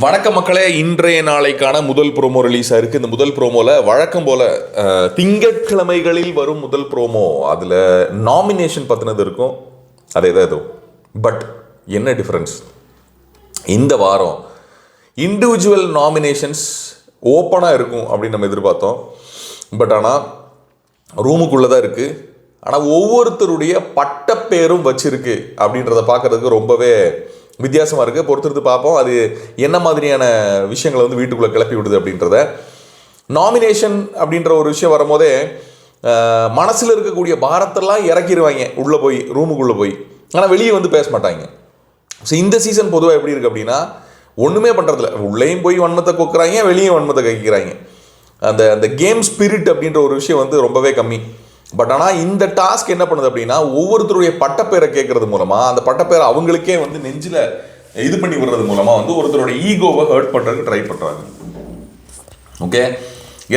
வணக்கம் மக்களே, இன்றைய நாளைக்கான முதல் ப்ரோமோ ரிலீஸ் ஆயிருக்கு. இந்த முதல் ப்ரோமோவில் வழக்கம் போல் திங்கட்கிழமைகளில் வரும் முதல் ப்ரோமோ அதில் நாமினேஷன் பற்றினது இருக்கும். அதே தான் எதுவும். பட் என்ன டிஃப்ரென்ஸ், இந்த வாரம் இண்டிவிஜுவல் நாமினேஷன்ஸ் ஓப்பனாக இருக்கும் அப்படின்னு நம்ம எதிர்பார்த்தோம். பட் ஆனால் ரூமுக்குள்ளே தான் இருக்குது. ஆனால் ஒவ்வொருத்தருடைய பட்டப்பேரும் வச்சிருக்கு அப்படின்றத பார்க்குறதுக்கு ரொம்பவே வித்தியாசமாக இருக்குது. பொறுத்திருந்து பார்ப்போம் அது என்ன மாதிரியான விஷயங்களை வந்து வீட்டுக்குள்ளே கிளப்பி விடுது அப்படின்றத. நாமினேஷன் அப்படின்ற ஒரு விஷயம் வரும்போதே மனசில் இருக்கக்கூடிய பாரத்தெல்லாம் இறக்கிடுவாங்க உள்ளே போய், ரூமுக்குள்ளே போய். ஆனால் வெளியே வந்து பேச மாட்டாங்க. ஸோ இந்த சீசன் பொதுவாக எப்படி இருக்குது அப்படின்னா, ஒன்றுமே பண்ணுறதில்ல, உள்ளேயும் போய் வன்மத்தை கொக்குறாங்க, வெளியும் வன்மத்தை கைக்கிறாங்க. அந்த அந்த கேம் ஸ்பிரிட் அப்படின்ற ஒரு விஷயம் வந்து ரொம்பவே கம்மி. பட் ஆனால் இந்த டாஸ்க் என்ன பண்ணுது அப்படின்னா, ஒவ்வொருத்தருடைய பட்டப்பேரை கேட்கறது மூலமாக அந்த பட்டப்பேரை அவங்களுக்கே வந்து நெஞ்சில் இது பண்ணி விடுறது மூலமாக வந்து ஒருத்தரோட ஈகோவை ஹர்ட் பண்ணுறதுக்கு ட்ரை பண்ணுறாங்க. ஓகே,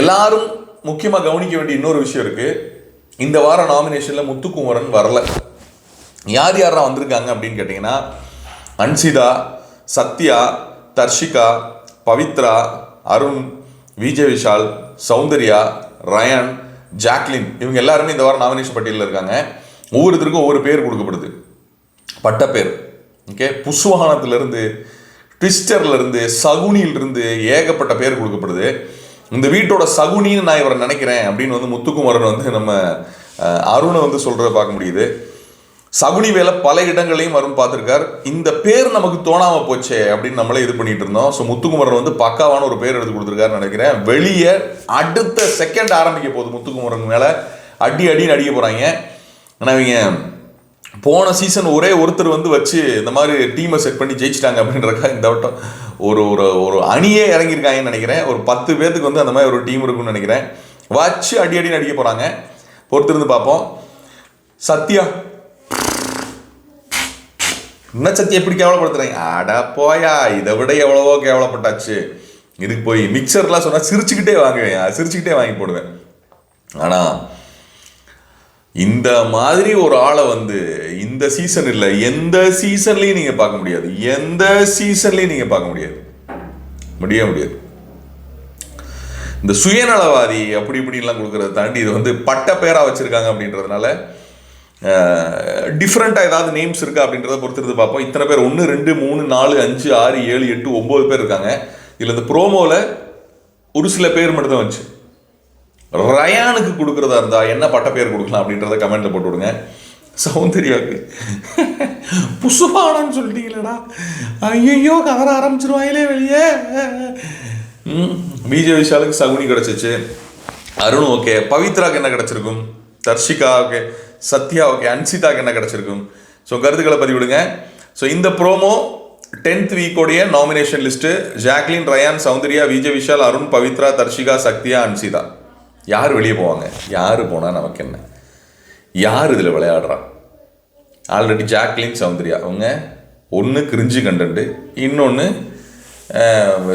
எல்லாரும் முக்கியமாக கவனிக்க வேண்டிய இன்னொரு விஷயம் இருக்குது. இந்த வாரம் நாமினேஷனில் முத்துக்குமரன் வரல. யார் யாரெல்லாம் வந்திருக்காங்க அப்படின்னு கேட்டிங்கன்னா, அன்சிதா, சத்யா, தர்ஷிகா, பவித்ரா, அருண், விஜய் விஷால், சௌந்தர்யா, ரயான், ஜாக்லின், இவங்க எல்லாருமே இந்த வாரம் நாமினேஷன் பட்டியலில் இருக்காங்க. ஒவ்வொருத்தருக்கும் ஒவ்வொரு பேர் கொடுக்கப்படுது, பட்டப்பேர். ஓகே, புஷ்வானத்திலிருந்து, ட்விஸ்டர்லேருந்து, சகுனியிலிருந்து ஏகப்பட்ட பேர் கொடுக்கப்படுது. இந்த வீட்டோட சகுனின்னு நான் இவரை நினைக்கிறேன் அப்படின்னு வந்து முத்துக்குமரன் வந்து நம்ம அருணை வந்து சொல்கிறத பார்க்க முடியுது. சகுனி வேலை பல இடங்களையும் வரும் பார்த்துருக்கார். இந்த பேர் நமக்கு தோணாமல் போச்சே அப்படின்னு நம்மளே இது பண்ணிட்டு இருந்தோம். ஸோ முத்துக்குமரன் வந்து பக்காவான ஒரு பேர் எடுத்து கொடுத்துருக்காருன்னு நினைக்கிறேன். வெளியே அடுத்த செகண்ட் ஆரம்பிக்க போகுது முத்துக்குமரன் மேலே அடின்னு அடிக்க போகிறாங்க. ஆனால் இவங்க போன சீசன் ஒரே ஒருத்தர் வந்து வச்சு இந்த மாதிரி டீமை செட் பண்ணி ஜெயிச்சிட்டாங்க அப்படின்றக்கா இந்த வட்டம் ஒரு ஒரு ஒரு அணியே இறங்கியிருக்காங்கன்னு நினைக்கிறேன். ஒரு 10 பேர்த்துக்கு வந்து அந்த மாதிரி ஒரு டீம் இருக்குன்னு நினைக்கிறேன். வச்சு அடின்னு அடிக்க போகிறாங்க. பொறுத்திருந்து பார்ப்போம். சத்யா என்ன சத்தியம் எப்படி கேவலப்படுத்துறாங்க? அடா போயா, இதை விட எவ்வளவோ கேவலப்பட்டாச்சு. இதுக்கு போய் மிக்சர்லாம் சொன்னால் சிரிச்சுக்கிட்டே வாங்குவேன், சிரிச்சுக்கிட்டே வாங்கி போடுவேன். ஆனால் இந்த மாதிரி ஒரு ஆளை வந்து இந்த சீசன் இல்லை, எந்த சீசன்லையும் நீங்கள் பார்க்க முடியாது. எந்த சீசன்லையும் நீங்கள் பார்க்க முடியாது, முடியாது. இந்த சுயநலவாதி அப்படி இப்படின்லாம் கொடுக்குறத தாண்டி இது வந்து பட்ட பேராக வச்சுருக்காங்க அப்படின்றதுனால டிஃப்ரெண்ட்டாக ஏதாவது நேம்ஸ் இருக்கா அப்படின்றத பொறுத்திருந்து பார்ப்போம். இத்தனை பேர் 1 2 3 4 5 6 7 8 9 பேர் இருக்காங்க. இதில் இந்த ப்ரோமோவில் ஒரு சில பேர் மட்டும் தான் வந்துச்சு. ரயானுக்கு கொடுக்குறதா இருந்தால் என்ன பட்ட பேர் கொடுக்கலாம் அப்படின்றத கமெண்ட்டில் போட்டு விடுங்க. சௌந்தர்யாவுக்கு புசுபானன்னு சொல்லிட்டீங்களடா, ஐயோ கவர ஆரம்பிச்சிருவாங்களே வெளியே. விஜய் விஷாலுக்கு சகுனி கிடச்சிச்சு. அருண் ஓகே, பவித்ராக்கு என்ன கிடச்சிருக்கும், தர்ஷிகா ஓகே, சத்யா ஓகே, அன்சிதாக்கு என்ன கிடச்சிருக்கும். ஸோ கருத்துக்களை பதிவிடுங்க. ஸோ இந்த ப்ரோமோ 10th வீக்கோடைய nomination list: Jacqueline, Rayan, Soundariya, Vijay Vishal, Arun, Pavithra, Dharshika, Sathya, Anshitha. யார் வெளியே போவாங்க? யார் போனால் நமக்கு என்ன? யார் இதில் விளையாடுறா? ஆல்ரெடி ஜாக்லின், சௌந்தர்யா அவங்க ஒன்று கிரிஞ்சு கண்டென்ட்டு, இன்னொன்று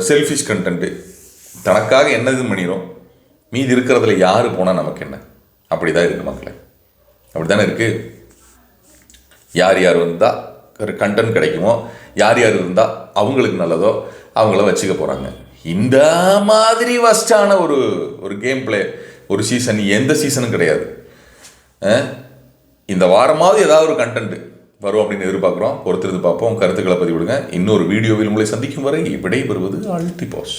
செல்ஃபிஷ் கண்டென்ட்டு. தனக்காக என்ன இது பண்ணிடும். மீதி இருக்கிறதுல யார் போனால் நமக்கு என்ன? அப்படி தான் இருக்குது மக்களே, அப்படி தானே இருக்குது. யார் யார் வந்தால் ஒரு கண்டென்ட் கிடைக்குமோ, யார் யார் இருந்தால் அவங்களுக்கு நல்லதோ அவங்கள வச்சுக்க போகிறாங்க. இந்த மாதிரி வஸ்டான ஒரு கேம் பிளே ஒரு சீசன் எந்த சீசனும் கிடையாது. இந்த வாரமாவது ஏதாவது ஒரு கண்டென்ட் வரும் அப்படின்னு எதிர்பார்க்குறோம். பொறுத்திருந்து பார்ப்போம். கருத்துக்களை பதிவிடுங்க. இன்னொரு வீடியோவில் உங்களை சந்திக்கும் வரை விடைபெறுவது அல்டிபாஸ்.